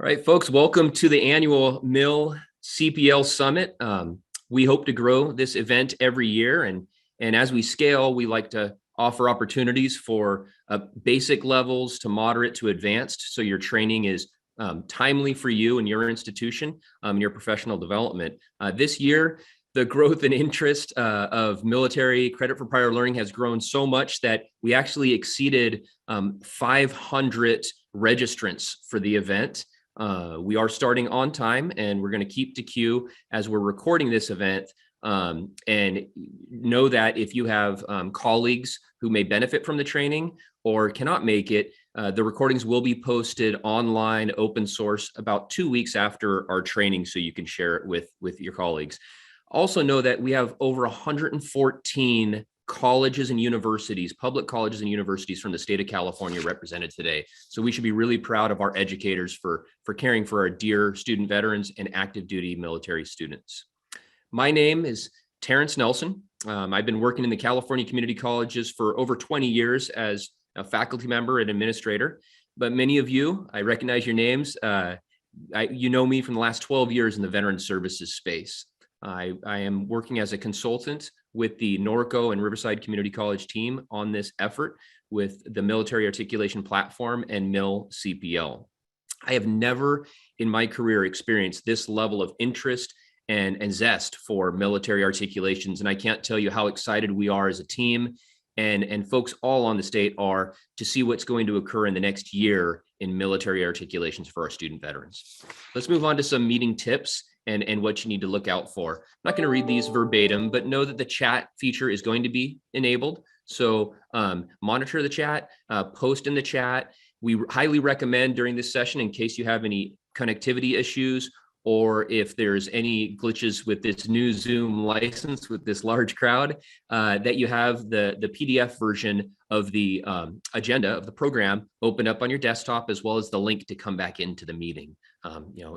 All right, folks, welcome to the annual MilCPL Summit. We hope to grow this event every year, and as we scale, we like to offer opportunities for basic levels to moderate to advanced, so your training is timely for you and your institution, your professional development. This year, the growth and interest of military credit for prior learning has grown so much that we actually exceeded 500 registrants for the event. We are starting on time, and we're going to keep to queue as we're recording this event. And know that if you have colleagues who may benefit from the training or cannot make it, the recordings will be posted online, open source, about 2 weeks after our training, so you can share it with your colleagues. Also know that we have over 114 colleges and universities, public colleges and universities from the state of California represented today. So we should be really proud of our educators for caring for our dear student veterans and active duty military students. My name is Terence Nelson. I've been working in the California community colleges for over 20 years as a faculty member and administrator, but many of you, I recognize your names. You know me from the last 12 years in the veteran services space. I am working as a consultant with the Norco and Riverside Community College team on this effort with the Military Articulation Platform and MilCPL. I have never in my career experienced this level of interest and zest for military articulations, and I can't tell you how excited we are as a team and folks all on the state are to see what's going to occur in the next year in military articulations for our student veterans. Let's move on to some meeting tips and what you need to look out for. I'm not going to read these verbatim, but know that the chat feature is going to be enabled. So monitor the chat, post in the chat. We highly recommend during this session, in case you have any connectivity issues, or if there's any glitches with this new Zoom license with this large crowd, that you have the PDF version of the agenda of the program open up on your desktop, as well as the link to come back into the meeting.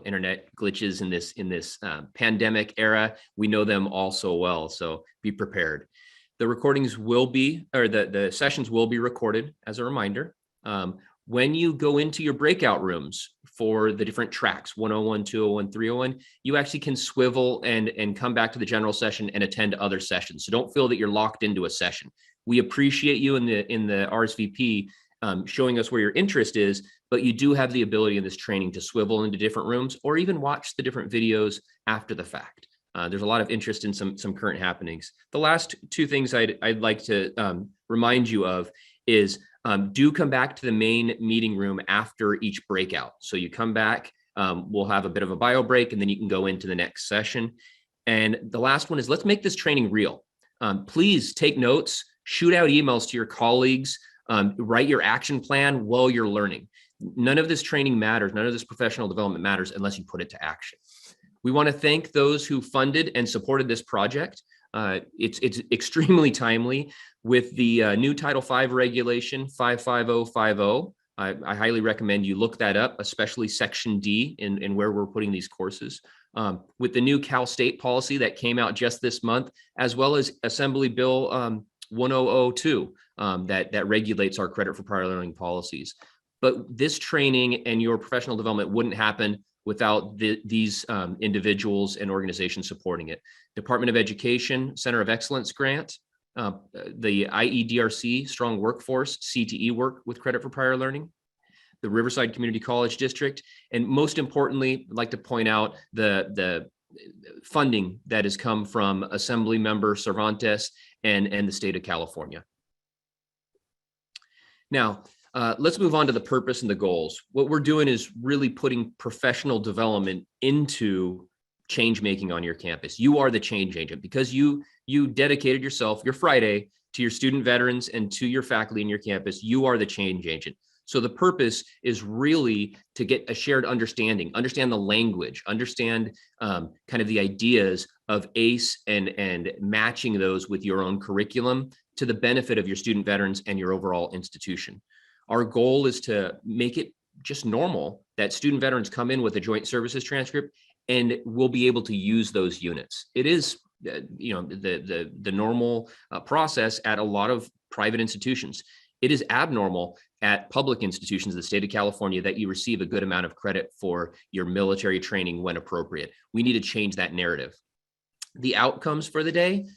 Internet glitches in this pandemic era, we know them all so well, so be prepared. The recordings will be, or the sessions will be recorded as a reminder. When you go into your breakout rooms for the different tracks, 101, 201, 301, you actually can swivel and come back to the general session and attend other sessions. So don't feel that you're locked into a session. We appreciate you in the RSVP showing us where your interest is, but you do have the ability in this training to swivel into different rooms or even watch the different videos after the fact. There's a lot of interest in some current happenings. The last two things I'd like to remind you of is do come back to the main meeting room after each breakout. So you come back, we'll have a bit of a bio break, and then you can go into the next session. And the last one is, let's make this training real. Please take notes, shoot out emails to your colleagues, write your action plan while you're learning. None of this training matters, none of this professional development matters unless you put it to action. We want to thank those who funded and supported this project. It's extremely timely with the new Title V regulation 55050. I highly recommend you look that up, especially Section D in where we're putting these courses. With the new Cal State policy that came out just this month, as well as Assembly Bill 1002 that regulates our credit for prior learning policies. But this training and your professional development wouldn't happen without these individuals and organizations supporting it. Department of Education Center of Excellence grant, the IEDRC Strong Workforce CTE work with credit for prior learning, the Riverside Community College District, and most importantly, I'd like to point out the funding that has come from Assembly Member Cervantes and the state of California. Now, let's move on to the purpose and the goals. What we're doing is really putting professional development into change making on your campus. You are the change agent because you dedicated yourself, your Friday, to your student veterans and to your faculty in your campus. You are the change agent. So the purpose is really to get a shared understanding, understand the language, understand kind of the ideas of ACE and matching those with your own curriculum to the benefit of your student veterans and your overall institution. Our goal is to make it just normal that student veterans come in with a joint services transcript and we'll be able to use those units. It is the normal process at a lot of private institutions. It is abnormal at public institutions in the state of California that you receive a good amount of credit for your military training when appropriate. We need to change that narrative. The outcomes for the day,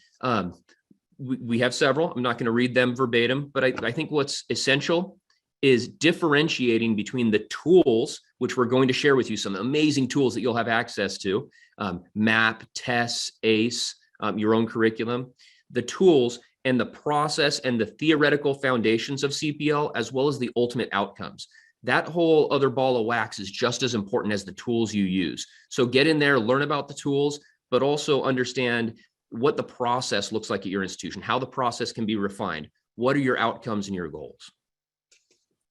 we have several. I'm not going to read them verbatim, but I think what's essential is differentiating between the tools, which we're going to share with you, some amazing tools that you'll have access to, MAP, TESS, ACE, your own curriculum, the tools and the process and the theoretical foundations of CPL, as well as the ultimate outcomes. That whole other ball of wax is just as important as the tools you use. So get in there, learn about the tools, but also understand what the process looks like at your institution, how the process can be refined. What are your outcomes and your goals?